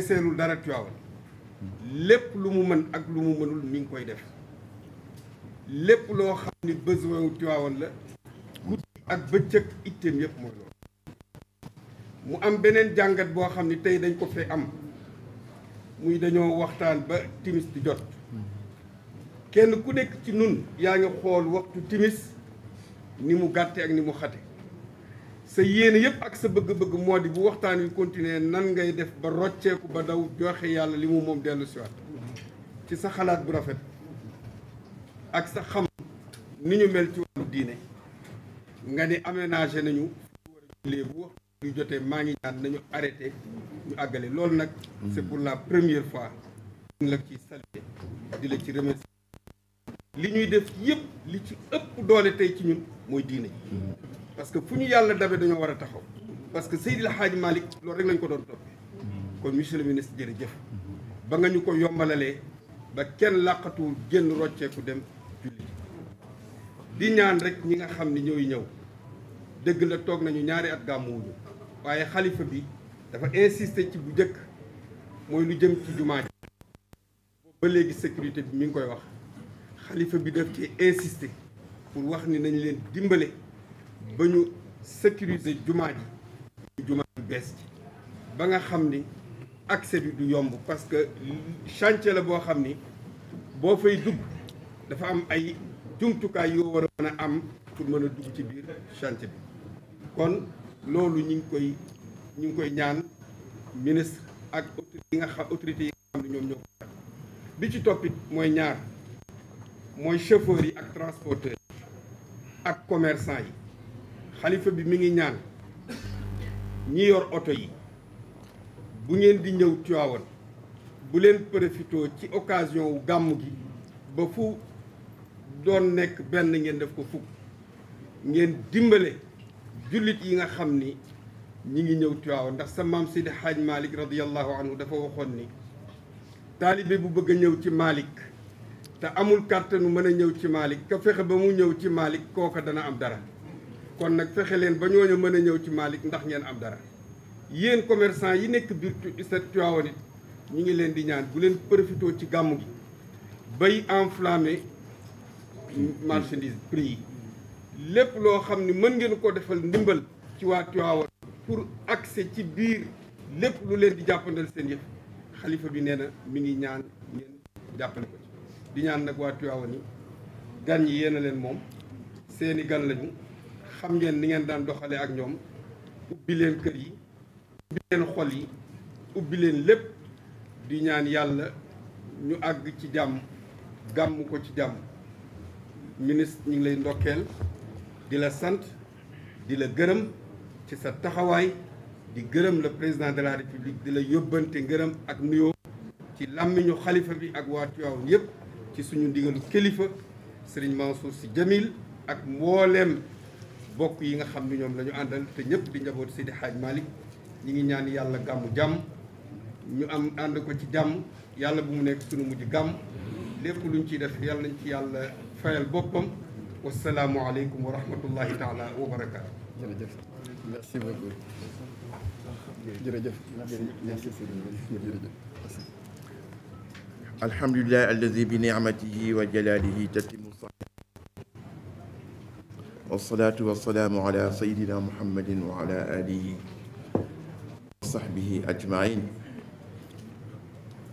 seelul dara Tiwaawan lépp lu mu mën ak lu mu mënul mi ngi koy def lépp loo xam ni besoin wu Tiwaawan la guddi ak bëccëg itteem yëpp mooy loolu. mu am beneen jàngat boo xam ni tey dañ ko fee am muy dañoo waxtaan ba timis di jot kenn ku nekk ci nun yaa ngi xool waxtu timis ni mu gàtte ak ni mu xate sa yéene yëpp ak sa bëgg-bëgg moo di bu waxtaan wi continuer nan ngay def ba rocceeku ba daw joxe yàlla li mu moom dellu siwaat ci sa xalaat bu rafet ak sa xam ni ñu mel ci wàllu diine nga ni aménagé nañu war a jullee bu waxtu yu jotee maa ngi ñaan nañu arrêté ñu àggale loolu nag c'est pour la première fois ñu la ci saluer di la ci remercier li ñuy def yëpp li ci ëpp doole tey ci ñun mooy diine parce que fu ñu yàlla dabe dañoo war a taxaw parce que Seydil Hadji Malick loolu rek lañ ko doon toppee kon monsieur le ministre jërëjëf ba nga ñu ko yombalalee ba kenn làqatuwul génn rocceeku dem julli di ñaan rek ñi nga xam ni ñooy ñëw dëgg la toog nañu ñaari at gàmmuwuñu waaye xalifa bi dafa insister ci bu njëkk mooy lu jëm ci jumaa ji ba léegi sécurité bi mi ngi koy wax xalifa bi daf ci insister pour wax ni nañ leen dimbale ba ñu sécuriser jumaa ji jumaa ji bees ji ba nga xam ni accès bi du yomb parce que chantier la boo xam ni boo fay dugg dafa am ay jumtukaay yoo war a mën a am pour mën a dugg ci biir chantier bi kon loolu ñu ngi koy ñaan ministre ak autorité yi nga xam ne ñoom ñoo ko bi ci toppit mooy ñaar mooy chauffeurs yi ak transporteurs yi ak commerçant yi xalifa bi mi ngi ñaan ñi yor oto yi bu ngeen di ñëw Tiwaawan bu leen profitoo ci occasion wu gàmm gi ba fu doon nekk benn ngeen def ko fukk ngeen dimbale jullit yi nga xam ni ñi ngi ñëw Tiwaawan ndax sa maam Seydi Hadj Malick radiyallahu anhu dafa waxoon ni taalibe bu bëgg a ñëw ci Malick te amul kàttanu mën a ñëw ci Malick ka fexe ba mu ñëw ci Malick kooka dana am dara kon nag fexe leen ba ñooñu mën a ñëw ci Malick ndax ngeen am dara yéen commerçant yi nekk biir Tiwaawan it ñu ngi leen di ñaan bu leen profitoo ci gàmmu gi bay enflammé marchandise prix yi lépp loo xam ni mën ngeen ko defal ndimbal ci waa Tiwaawan pour accès ci biir lépp lu leen di jàppandal seen yëf xalifa bi nee na mi ngi ñaan ngeen jàppale ko ci di ñaan nag waa Tiwaawan yi gan yi yéen a leen moom seeni gan lañu xam ngeen ni ngeen daan doxalee ak ñoom ubbi leen kër yi ubbi leen xol yi ubbi leen lépp di ñaan yàlla ñu àgg ci jàmm gàmm ko ci jàmm ministre ñu ngi lay ndokkeel di la sant di la gërëm ci sa taxawaay di gërëm le président de la république di la yóbbante ngërëm ak nuyoo ci làmmiñu xalifa bi ak waa Tiwaawan yëpp ci suñu ndigalu kilifa Serigne Mansour Sy Djamil ak mbooleem bokk yi nga xam ni ñoom la ñu àndal te ñëpp di njaboot Seydi Hadj Malick ñi ngi ñaan yàlla gàmmu jàmm ñu am ànd ko ci jàmm yàlla bu mu nekk suñu mujj gàmm lépp luñ ciy def yàlla nañ ci yàlla fayal boppam wasalaamu aleykum wa rahmatullahi taala wa barakaatu. jërëjëf merci beaucoup jërëjëf merci jërëjëf. alhamdulilah alladi bi nicmatihi wa jalalihi tatimu salihat wasalaatu wasalaamu ala sayidina muhammadin wa ala alihi wa sahbihi ajmain.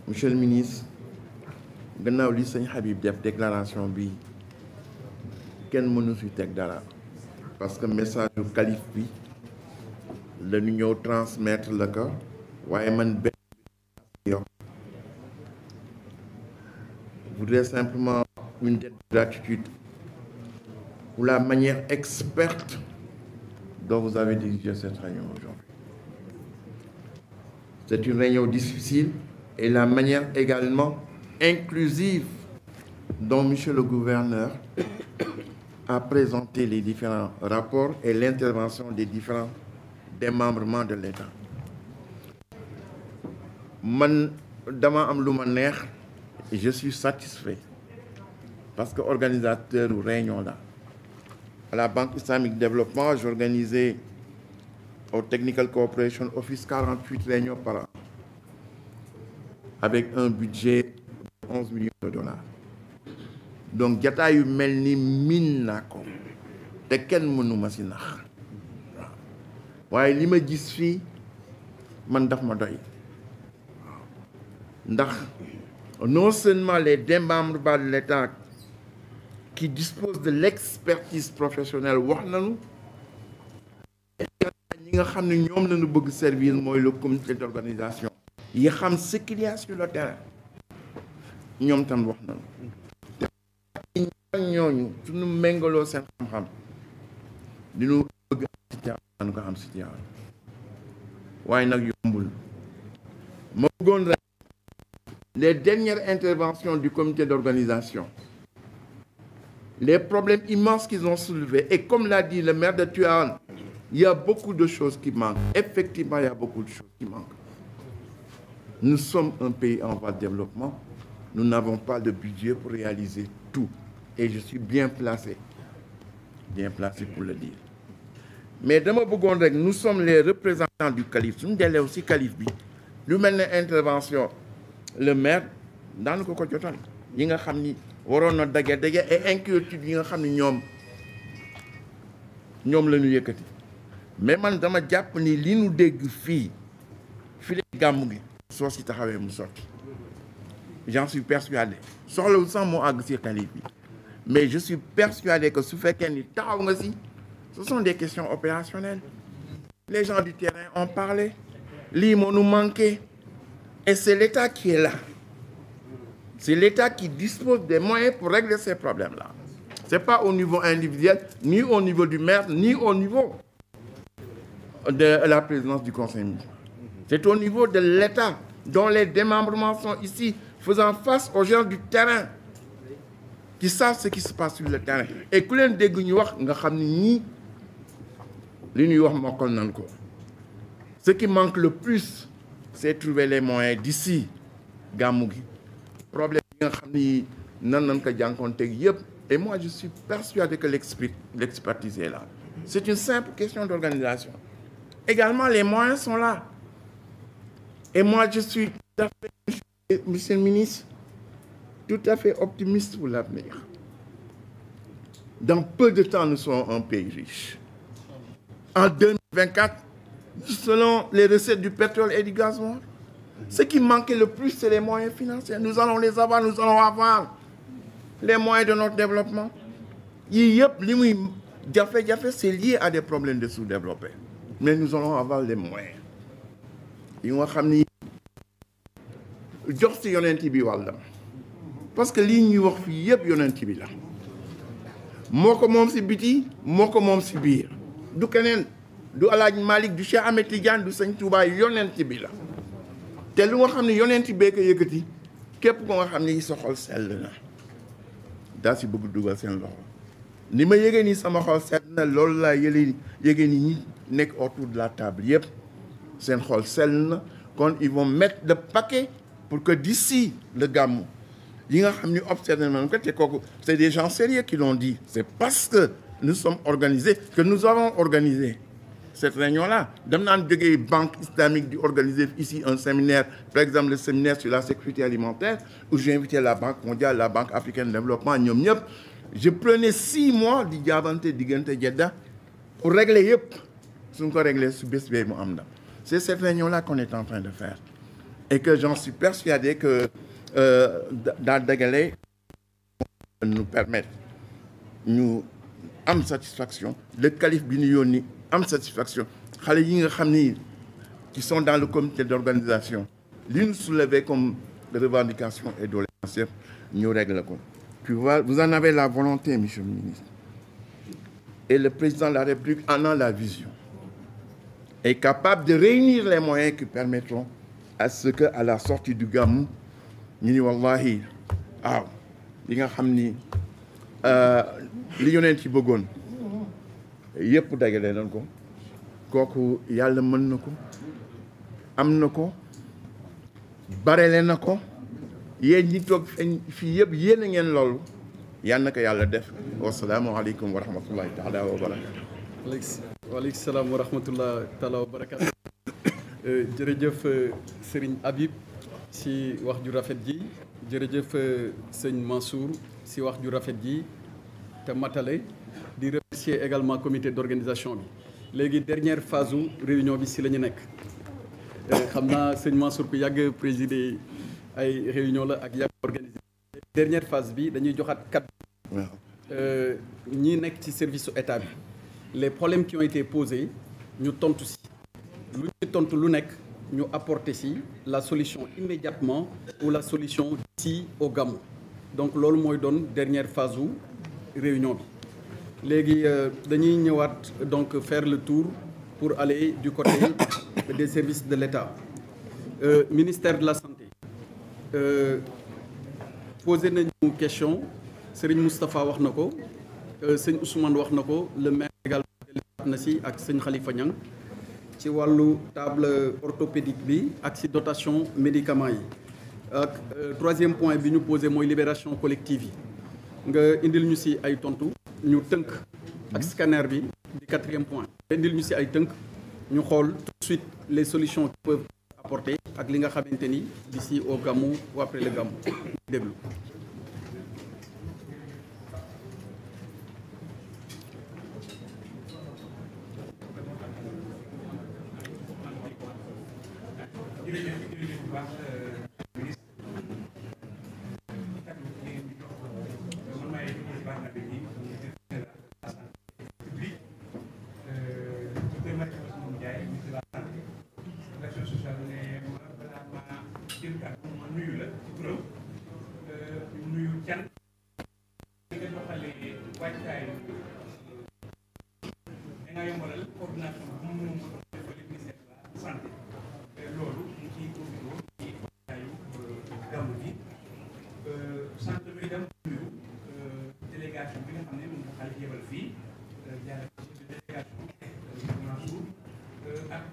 monsieur le ministre gannaaw li sëñ Habib def déclaration bi kenn mënu si teg dara parce que message yu calife bi la ñu ñëw transmettre la ko waaye man benn yo voudrais simplement une dette de gratitude pour la manière experte dont vous avez dirigé cette réunion aujourd'hui. C'est une réunion difficile et la manière également inclusive dont monsieur le gouverneur a présenté les différents rapports et l'intervention des différents démembrements de l'État. Man dama am lu ma neex et je suis satisfait parce que organisateur u réunion là à la Banque Islamique de Développement j'organisais au Technical Cooperation Office 48 réunions par an avec un budget de 11 millions de dollars. Donc jataay yu mel ni miin naa ko te kenn mënuma si nax waaye li ma gis fii man daf ma doy ndax non seulement les démembrements de l'État qui disposent de l'expertise professionnelle wax nañu ñi nga xam ne ñoom lañu bëgg servir mooy le comité d'organisation yi xam ce qu'il y a sur le terrain ñoom tam wax nañu te ñooñu suñu méngaloo seen xam-xam dinu bëgg ci Tivaouane ko am ci Tivaouane waaye nag yombul ma bëggoon rek les dernières interventions du comité d'organisation, les problèmes immenses qu'ils ont soulevés, et comme l'a dit le maire de Tivaouane, il y a beaucoup de choses qui manquent. Effectivement, il y a beaucoup de choses qui manquent. Nous sommes un pays en voie de développement. Nous n'avons pas de budget pour réaliser tout. Et je suis bien placé pour le dire. Mais dama bëggoon rek, nous sommes les représentants du calife. Suñu delee aussi calife bi lu mel ne intervention le maire daan ko jotal yi nga xam ni waroon na dage et inquiétude yi nga xam ni ñoom la ñu yëkkati mais man dama jàpp ni li ñu dégg fii la gàmmu gi soo si taxawee mu sotti j'en suis persuadé soxlawul sax moo àgg si calife bi mais je suis persuadé que su fekkee ni taxaw nga si ce sont des questions opérationnelles les gens du terrain ont parlé lii moo nu manqué. Et c'est l'État qui est là. C'est l'État qui dispose des moyens pour régler ces problèmes-là. Ce n'est pas au niveau individuel, ni au niveau du maire, ni au niveau de la présidence du conseil municipal. C'est au niveau de l'État, dont les démembrements sont ici, faisant face aux gens du terrain, qui savent ce qui se passe sur le terrain. Et que l'on dégg ñu wax nga xam ni ñii li ñuy wax mokkal nañ ko. Ce qui manque le plus, c'est trouver les moyens d'ici gàmmu gi problème yi nga xam ni nan nañ ko jànkoonteeg yëpp et moi je suis persuadé que l'expertise est là. C'est une simple question d'organisation. Également les moyens sont là et moi je suis tout à fait, monsieur le ministre, tout à fait optimiste pour l'avenir. Dans peu de temps nous serons un pays riche. En 2024, selon les recettes du pétrole et du gaz, ce qui manquait le plus, c'est les moyens financiers. Nous allons les avoir, nous allons avoir les moyens de notre développement. C'est lié à des problèmes de sous-développés. Mais nous allons avoir les moyens. Parce que li ñuy wax fii yëpp yonent bi la moo ko moom si biti moo ko moom si biir du keneen du Alaaji Malick du Cheikh Ahmed Tidiane du Sëñ Touba yonent bi la te lu nga xam ne yonent bee ko yëkkati képp ko nga xam ne sa xol sell na daa si bëgg dugal seen loxo ni ma yëgee ni sama xol sell na loolu laa yëgee ni ñi nekk autour de la table yëpp seen xol sell na kon ils vont mettre le paquet pour que d'ici le Gamou yi nga xam ni observé nañu ko te kooku c'est des gens sérieux qui l'ont dit. C'est parce que nous sommes organisés que nous avons organisé cette réunion-là. Dem naan jógee banque islamique di organiser ici un séminaire, par exemple le séminaire sur la sécurité alimentaire, où j'ai invité la Banque mondiale, la Banque africaine de développement, ñoom ñëpp. Je prenais 6 mois di jaabante diggante Jeddah pour régler yëpp suñ ko régler su bés bee mu am ndam. C'est cette réunion-là qu'on est en train de faire et que j'en suis persuadé que daal dagale nous permettre ñu am satisfaction, le calife bi ñu yónni am satisfaction, xale yi nga xam ni qui sont dans le comité d'organisation li ñu soulevé comme revendication et doléance ñu règle ko. Puis vous en avez la volonté, monsieur le ministre, et le président de la République en a la vision, est capable de réunir les moyens qui permettront à ce que à la sortie du Gamou ñu ni wallahi waaw li nga xam ni li yonent ci bëggoon yëpp dagale nañ ko kooku yàlla mën na ko am na ko barele na ko yéen ñi toog fii yëpp yéen a ngeen loolu yal na ko yàlla def. Wasalaamu aleykum wa rahmatullahi taala wa barakatu. waaleykum salaam wa rahmatullahi taala wa barakatu. Jërëjëf Serigne Habib si wax ju rafet ji jërëjëf sëñ Mansour si wax ju rafet ji te matale di remercier également comité d'organisation bi léegi dernière phase u réunion bi si la ñu nekk xam naa sëñ Mansour ku yàgg présider ay réunion la ak yàgg organiser dernière phase bi dañuy joxaat kat ñi nekk ci service su état bi les problèmes qui ont été posés ñu tontu si lu ñu tontu lu nekk ñu apporter si la solution immédiatement ou la solution d'ici au Gamou donc loolu mooy doon dernière phase u réunion bi léegi dañuy ñëwaat donc faire le tour pour aller du côté des services de l'État ministère de la santé posé nañu question Serigne Moustapha wax na ko sëñ Ousmane wax na ko le maire également wax na si ak sëñ Khalifa Niang ci wàllu table orthopédique bi ak ci dotation médicaments yi ak troisième point bi ñu posé mooy libération collective yi nga indil ñu ci ay tontu ñu tënk ak scanner bi di quatrième point nga indil ñu ci ay tënk ñu xool tout de suite les solutions qui peuvent apporter ak li nga xamante ni d'ici au Gamou ou après le Gamou déglu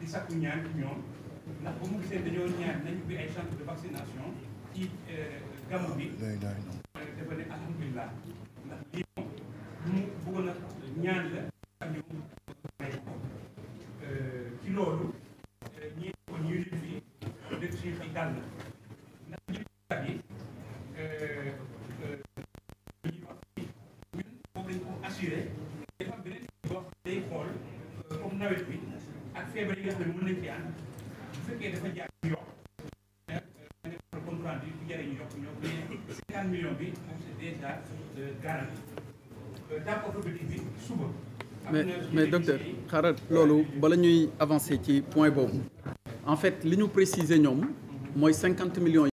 di sakku ñaan ci ñoom ndax ba mu gisee dañoo ñaan nañu bi ay centre de vaccination ci Gamou bi dafa ne alhamdulilah ndax lii moom lu mu bëggoon a ñaan la ak ñu may ko ci loolu ñi ko ñu lim fi dëkk suñu fi dal na ndax ñi yi ñuy wax ñun boobu dañ ko assuré dafa am beneen boo day xool comme nawet bi ak feebar yi nga xam ne mën nañ ci ànd bu fekkee dafa jaar yokk compte rendu bu jaree ñu yokk ñoo mais 50 millions bi moom c'est déjà garanti d'accord bi suba mais docteur xaaral loolu bala ñuy avancer ci point boobu en fait li ñu préciser ñoom mooy 50 millions